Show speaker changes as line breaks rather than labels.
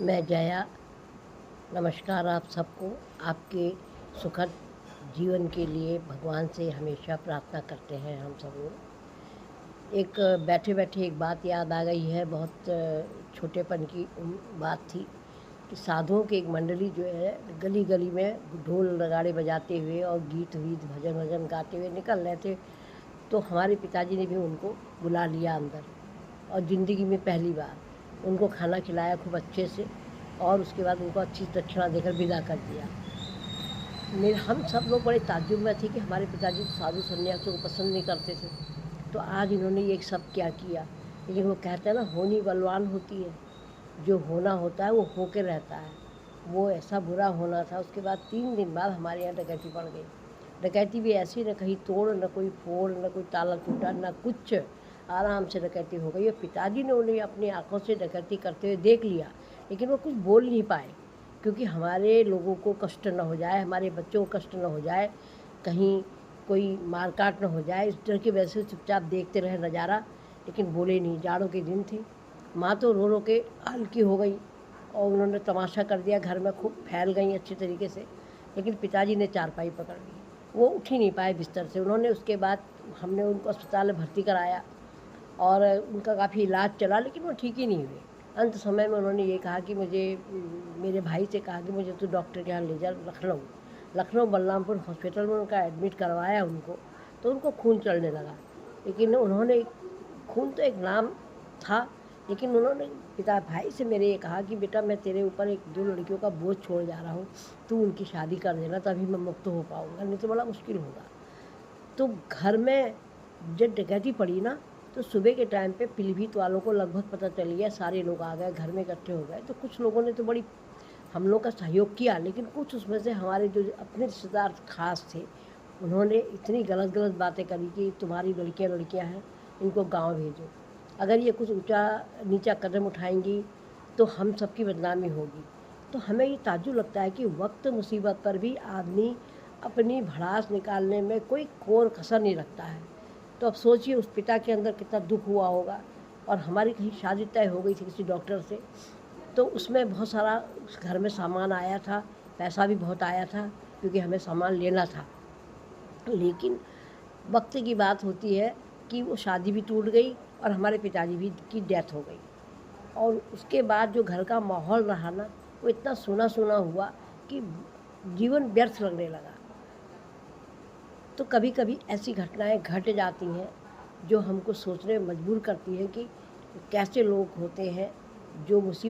मैं जया। नमस्कार आप सबको। आपके सुखद जीवन के लिए भगवान से हमेशा प्रार्थना करते हैं हम सब लोग। एक बैठे बैठे एक बात याद आ गई है, बहुत छोटेपन की बात थी कि साधुओं की एक मंडली जो है गली गली में ढोल नगाड़े बजाते हुए और गीत वीत भजन वजन गाते हुए निकल रहे थे। तो हमारे पिताजी ने भी उनको बुला लिया अंदर, और ज़िंदगी में पहली बार उनको खाना खिलाया खूब अच्छे से, और उसके बाद उनको अच्छी दक्षिणा देकर विदा कर दिया। हम सब लोग बड़े ताज्जुब में थे कि हमारे पिताजी तो साधु सन्यासियों को पसंद नहीं करते थे, तो आज इन्होंने ये सब क्या किया। लेकिन वो कहते हैं ना, होनी बलवान होती है, जो होना होता है वो होके रहता है। वो ऐसा बुरा होना था। उसके बाद 3 दिन बाद हमारे यहाँ डकैती पड़ गई। डकैती भी ऐसी, न कहीं तोड़, न कोई फोड़, न कोई ताला टूटा, न कुछ, आराम से डकैती हो गई। और पिताजी ने उन्हें अपनी आंखों से डकैती करते हुए देख लिया, लेकिन वो कुछ बोल नहीं पाए, क्योंकि हमारे लोगों को कष्ट न हो जाए, हमारे बच्चों को कष्ट न हो जाए, कहीं कोई मारकाट न हो जाए, इस डर की वजह से चुपचाप देखते रहे नज़ारा, लेकिन बोले नहीं। जाड़ों के दिन थे, माँ तो रो रो के हल्की हो गई और उन्होंने तमाशा कर दिया, घर में खूब फैल गई अच्छी तरीके से। लेकिन पिताजी ने चारपाई पकड़ ली, वो उठ ही नहीं पाए बिस्तर से। उन्होंने उसके बाद हमने उनको अस्पताल में भर्ती कराया और उनका काफ़ी इलाज चला, लेकिन वो ठीक ही नहीं हुए। अंत समय में उन्होंने ये कहा कि मुझे, मेरे भाई से कहा कि मुझे तो डॉक्टर के यहाँ ले जा, लखनऊ बलरामपुर हॉस्पिटल में उनका एडमिट करवाया उनको, तो उनको खून चढ़ने लगा। लेकिन उन्होंने, खून तो एक नाम था, लेकिन उन्होंने पिता भाई से मेरे ये कहा कि बेटा, मैं तेरे ऊपर एक 2 लड़कियों का बोझ छोड़ जा रहा हूँ, तू उनकी शादी कर देना, तभी मैं मुक्त हो पाऊँगा, नहीं तो बड़ा मुश्किल होगा। तो घर में जब डकैती पड़ी ना, तो सुबह के टाइम पे पीलीभीत वालों को लगभग पता चल गया, सारे लोग आ गए, घर में इकट्ठे हो गए। तो कुछ लोगों ने तो बड़ी हम लोग का सहयोग किया, लेकिन कुछ उसमें से हमारे जो अपने रिश्तेदार खास थे, उन्होंने इतनी गलत गलत बातें करी कि तुम्हारी लड़कियां हैं, इनको गांव भेजो, अगर ये कुछ ऊंचा नीचा कदम उठाएंगी तो हम सबकी बदनामी होगी। तो हमें ये ताज्जुब लगता है कि वक्त मुसीबत पर भी आदमी अपनी भड़ास निकालने में कोई कोर कसर नहीं रखता है। तो अब सोचिए उस पिता के अंदर कितना दुख हुआ होगा। और हमारी कहीं शादी तय हो गई थी किसी डॉक्टर से, तो उसमें बहुत सारा उस घर में सामान आया था, पैसा भी बहुत आया था, क्योंकि हमें सामान लेना था। लेकिन वक्त की बात होती है कि वो शादी भी टूट गई और हमारे पिताजी भी की डेथ हो गई। और उसके बाद जो घर का माहौल रहा ना, वो इतना सूना सूना हुआ कि जीवन व्यर्थ लगने लगा। तो कभी कभी ऐसी घटनाएं घट जाती हैं जो हमको सोचने में मजबूर करती हैं कि कैसे लोग होते हैं जो मुसीबत